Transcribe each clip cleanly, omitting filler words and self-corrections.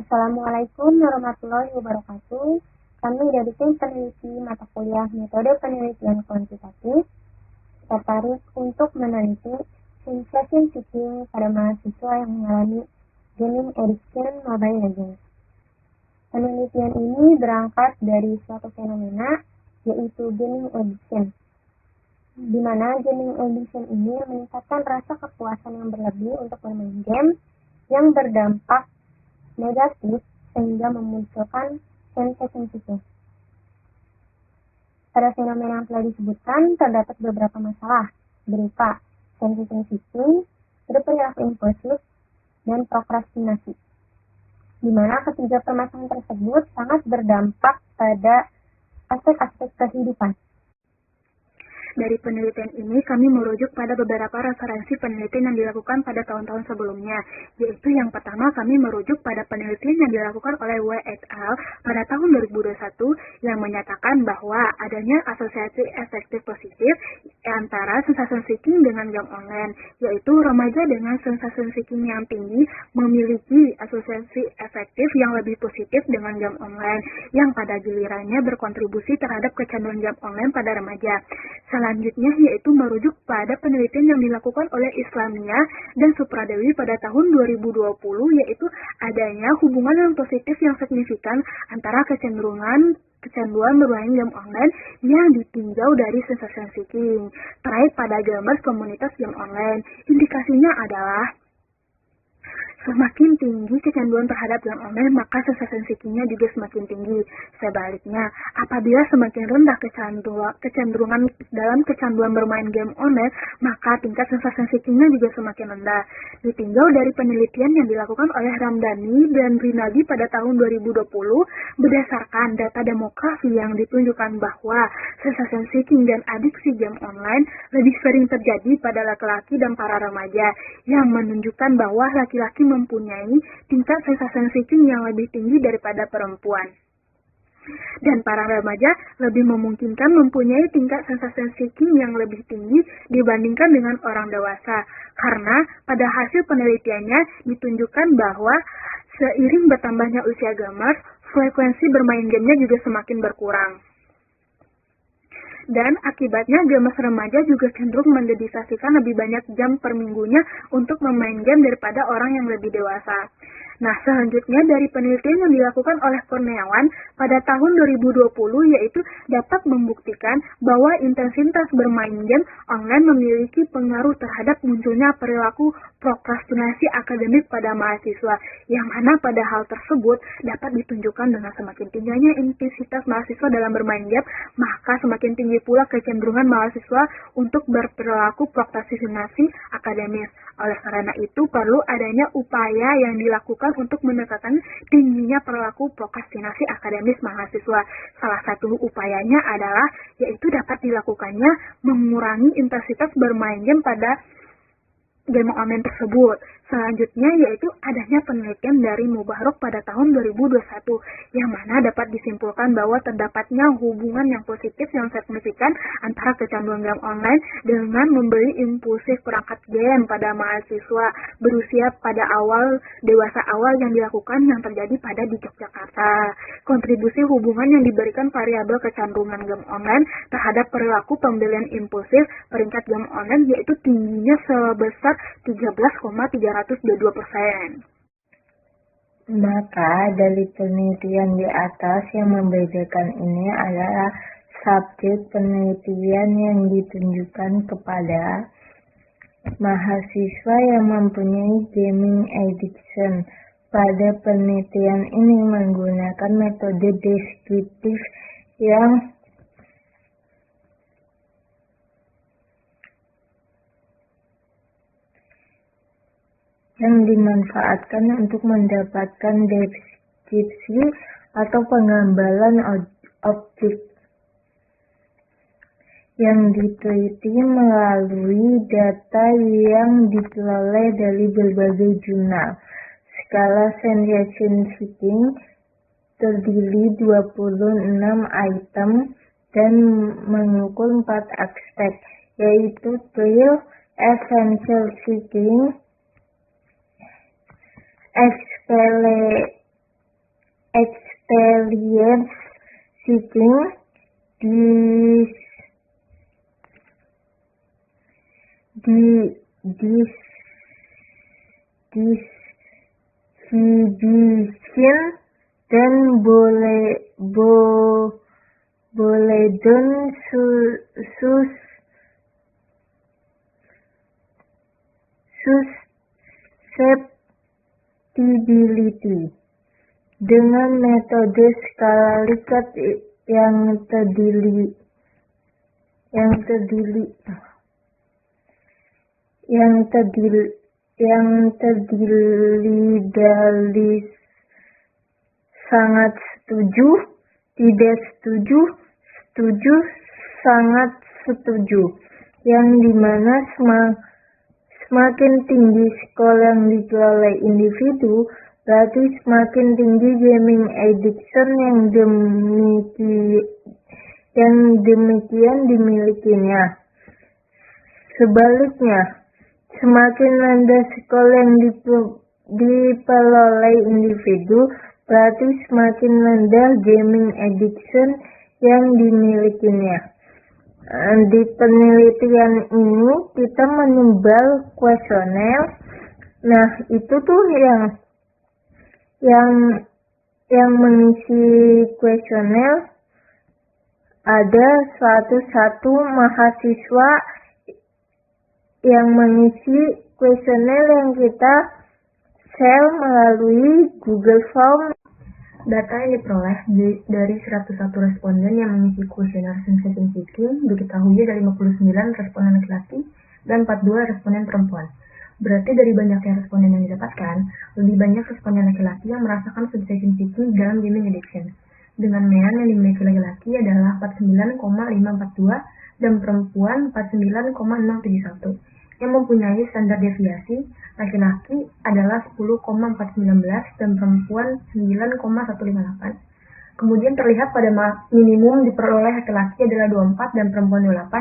Assalamualaikum warahmatullahi wabarakatuh. Kami dari tim peneliti mata kuliah metode penelitian kuantitatif tertarik untuk meneliti sensation seeking pada mahasiswa yang mengalami gaming addiction Mobile Legends. Penelitian ini berangkat dari suatu fenomena, yaitu gaming addiction, di mana gaming addiction ini meningkatkan rasa kepuasan yang berlebih untuk bermain game yang berdampak negatif sehingga memunculkan sensation seeking. Pada fenomena yang telah disebutkan, terdapat beberapa masalah berupa sensation seeking, berperilaku impulsif, dan prokrastinasi, di mana ketiga permasalahan tersebut sangat berdampak pada aspek-aspek kehidupan. Dari penelitian ini, kami merujuk pada beberapa referensi penelitian yang dilakukan pada tahun-tahun sebelumnya, yaitu yang pertama kami merujuk pada penelitian yang dilakukan oleh W et al. Pada tahun 2021 yang menyatakan bahwa adanya asosiasi efektif positif antara sensation seeking dengan game online, yaitu remaja dengan sensation seeking yang tinggi memiliki asosiasi efektif yang lebih positif dengan game online, yang pada gilirannya berkontribusi terhadap kecanduan game online pada remaja. Selanjutnya yaitu merujuk pada penelitian yang dilakukan oleh Islamia dan Supradewi pada tahun 2020, yaitu adanya hubungan yang positif yang signifikan antara kecanduan bermain game online yang ditinjau dari sensation seeking terkait pada gamers komunitas game online. Indikasinya adalah semakin tinggi kecanduan terhadap game online, maka sensation seeking-nya juga semakin tinggi. Sebaliknya, apabila semakin rendah kecenderungan dalam kecanduan bermain game online, maka tingkat sensation seeking-nya juga semakin rendah. Ditinjau dari penelitian yang dilakukan oleh Ramdhani dan Rinaldi pada tahun 2020, berdasarkan data demografi yang ditunjukkan bahwa sensation seeking dan adiksi game online lebih sering terjadi pada laki-laki dan para remaja, yang menunjukkan bahwa laki-laki mempunyai tingkat sensation seeking yang lebih tinggi daripada perempuan. Dan para remaja lebih memungkinkan mempunyai tingkat sensation seeking yang lebih tinggi dibandingkan dengan orang dewasa. Karena pada hasil penelitiannya ditunjukkan bahwa seiring bertambahnya usia gamers, frekuensi bermain gamenya juga semakin berkurang. Dan akibatnya gamers remaja juga cenderung mendedikasikan lebih banyak jam per minggunya untuk bermain game daripada orang yang lebih dewasa. Nah, selanjutnya dari penelitian yang dilakukan oleh Kurniawan pada tahun 2020, yaitu dapat membuktikan bahwa intensitas bermain game online memiliki pengaruh terhadap munculnya perilaku prokrastinasi akademik pada mahasiswa, yang mana pada hal tersebut dapat ditunjukkan dengan semakin tingginya intensitas mahasiswa dalam bermain game, maka semakin tinggi pula kecenderungan mahasiswa untuk berperilaku prokrastinasi akademis. Oleh karena itu, perlu adanya upaya yang dilakukan untuk menekan tingginya perilaku prokrastinasi akademis mahasiswa. Salah satu upayanya adalah yaitu dapat dilakukannya mengurangi intensitas bermain game pada game online tersebut. Selanjutnya yaitu adanya penelitian dari Mubarak pada tahun 2021, yang mana dapat disimpulkan bahwa terdapatnya hubungan yang positif yang signifikan antara kecanduan game online dengan membeli impulsif perangkat game pada mahasiswa berusia pada dewasa awal yang dilakukan yang terjadi pada di Yogyakarta. Kontribusi hubungan yang diberikan variabel kecanduan game online terhadap perilaku pembelian impulsif peringkat game online yaitu tingginya sebesar 13,322%. Maka dari penelitian di atas yang membedakan ini adalah subjek penelitian yang ditunjukkan kepada mahasiswa yang mempunyai gaming addiction. Pada penelitian ini menggunakan metode deskriptif yang dimanfaatkan untuk mendapatkan deskripsi atau penggambaran objek yang diteliti melalui data yang diperoleh dari berbagai jurnal. Skala sensation seeking terdiri 26 item dan mengukur 4 aspek, yaitu thrill, essential seeking, experience seeking, distribution, dan Boledon susceptibility. Dengan metode skala Likert yang terdiri dari sangat setuju, tidak setuju, setuju, sangat setuju, yang dimana semakin tinggi skor yang diperoleh individu, berarti semakin tinggi gaming addiction yang demikian dimilikinya. Sebaliknya, semakin rendah skor yang diperoleh individu, berarti semakin rendah gaming addiction yang dimilikinya. Di penelitian ini kita menyebar kuesioner. Nah, itu tuh yang mengisi kuesioner ada 101 mahasiswa yang mengisi kuesioner yang kita share melalui Google Form. Data yang diperoleh dari 101 responden yang mengisi kuesioner sensation seeking diketahui ada 59 responden laki-laki dan 42 responden perempuan. Berarti dari banyaknya responden yang didapatkan, lebih banyak responden laki-laki yang merasakan sensation seeking dalam gaming addiction. Dengan mean yang dimiliki laki-laki adalah 49,542 dan perempuan 49,671. Yang mempunyai standar deviasi, laki-laki adalah 10,419 dan perempuan 9,158. Kemudian terlihat pada minimum diperoleh laki-laki adalah 24 dan perempuan 28,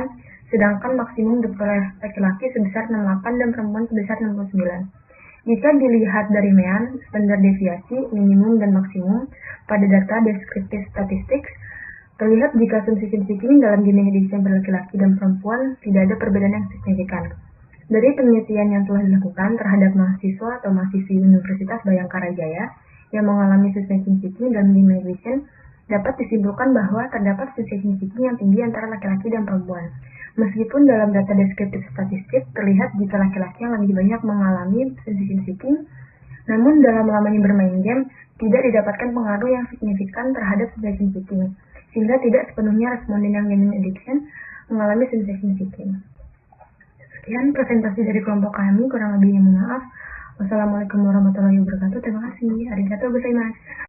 sedangkan maksimum diperoleh laki-laki sebesar 68 dan perempuan sebesar 69. Jika dilihat dari mean, standar deviasi, minimum, dan maksimum pada data descriptive statistics, terlihat jika sensation seeking dalam gaming addiction pada laki-laki dan perempuan tidak ada perbedaan yang signifikan. Dari penelitian yang telah dilakukan terhadap mahasiswa atau mahasiswi Universitas Bhayangkara Jaya yang mengalami sensation seeking dalam gaming addiction, dapat disimpulkan bahwa terdapat sensation seeking yang tinggi antara laki-laki dan perempuan. Meskipun dalam data deskriptif statistik terlihat jika laki-laki yang lebih banyak mengalami sensation seeking, namun dalam lamanya bermain game tidak didapatkan pengaruh yang signifikan terhadap sensation seeking, sehingga tidak sepenuhnya responden yang gaming addiction mengalami sensation seeking. Sekian presentasi dari kelompok kami, kurang lebihnya mohon maaf. Wassalamualaikum warahmatullahi wabarakatuh. Terima kasih. Arigatou gozaimasu.